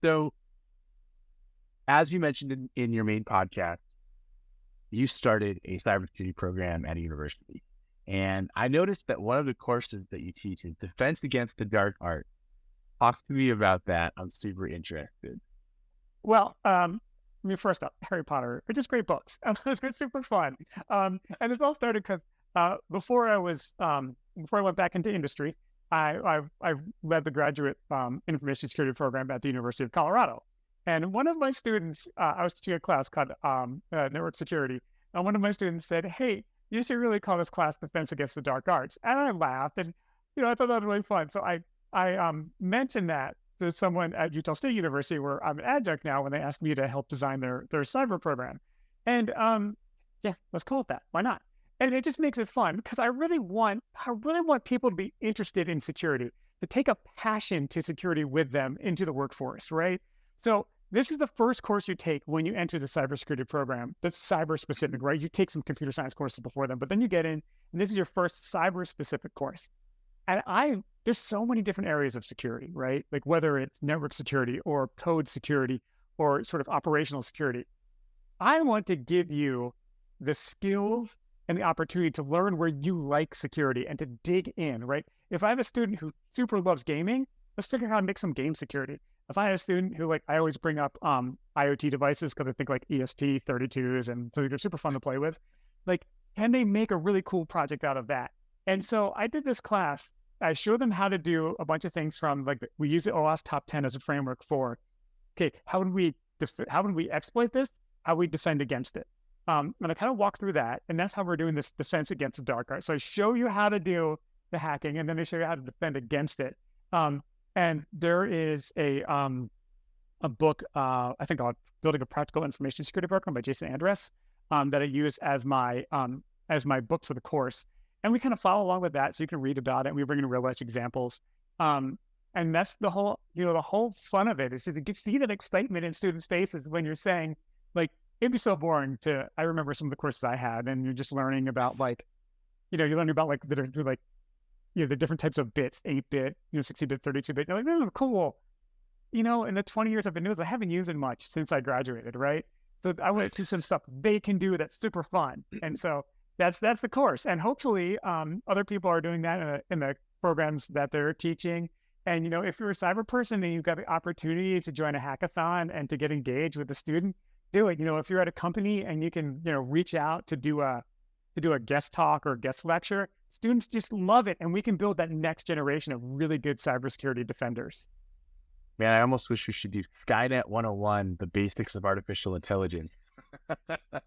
So as you mentioned in your main podcast, you started a cybersecurity program at a university. And I noticed that one of the courses that you teach is Defense Against the Dark Arts. Talk to me about that. I'm super interested. Well, I mean, first up, Harry Potter are just great books. They're super fun. And it all started because before I went back into industry, I led the graduate information security program at the University of Colorado. And one of my students, I was teaching a class called network security, and one of my students said, "Hey, you should really call this class Defense Against the Dark Arts." And I laughed, and I thought that was really fun. So I mentioned that to someone at Utah State University, where I'm an adjunct now, when they asked me to help design their cyber program. And yeah, let's call it that. Why not? And it just makes it fun because I really want people to be interested in security, to take a passion to security with them into the workforce, right? So this is the first course you take when you enter the cybersecurity program that's cyber specific, right? You take some computer science courses before them, but then you get in, and this is your first cyber specific course. And there's so many different areas of security, right? Like whether it's network security or code security or sort of operational security. I want to give you the skills and the opportunity to learn where you like security and to dig in, right? If I have a student who super loves gaming, let's figure out how to make some game security. If I have a student who, like, I always bring up IoT devices because I think like ESP32s and so they're super fun to play with. Like, can they make a really cool project out of that? And so I did this class. I showed them how to do a bunch of things from, like, we use the OWASP top 10 as a framework for, okay, how would we exploit this? How we defend against it? And I kind of walk through that, and that's how we're doing this defense against the dark arts. So I show you how to do the hacking, and then I show you how to defend against it. And there is a book, I think called Building a Practical Information Security Program by Jason Andres, that I use as my book for the course. And we kind of follow along with that, so you can read about it. And we bring in real life examples. And that's the whole, the whole fun of it is to see that excitement in students' faces when you're saying, like, it'd be so boring I remember some of the courses I had, and you're just learning about, like, you're learning about, like, the different types of bits, 8-bit, 60-bit, 32-bit. You're like, oh, cool. In the 20 years I've been doing this, I haven't used it much since I graduated, right? So I went to some stuff they can do that's super fun. And so that's the course. And hopefully other people are doing that in the programs that they're teaching. And, if you're a cyber person and you've got the opportunity to join a hackathon and to get engaged with the student, do it. If you're at a company and you can, reach out to do a guest talk or guest lecture, students just love it. And we can build that next generation of really good cybersecurity defenders. Man, I almost wish we should do Skynet 101, the basics of artificial intelligence.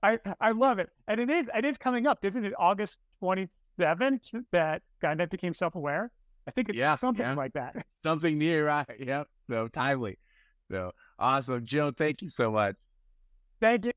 I love it. And it is coming up. Isn't it August 27th that Skynet became self-aware? I think it's something like that. Something near, right? Yep. So timely. So awesome. Joe, thank you so much. Thank you.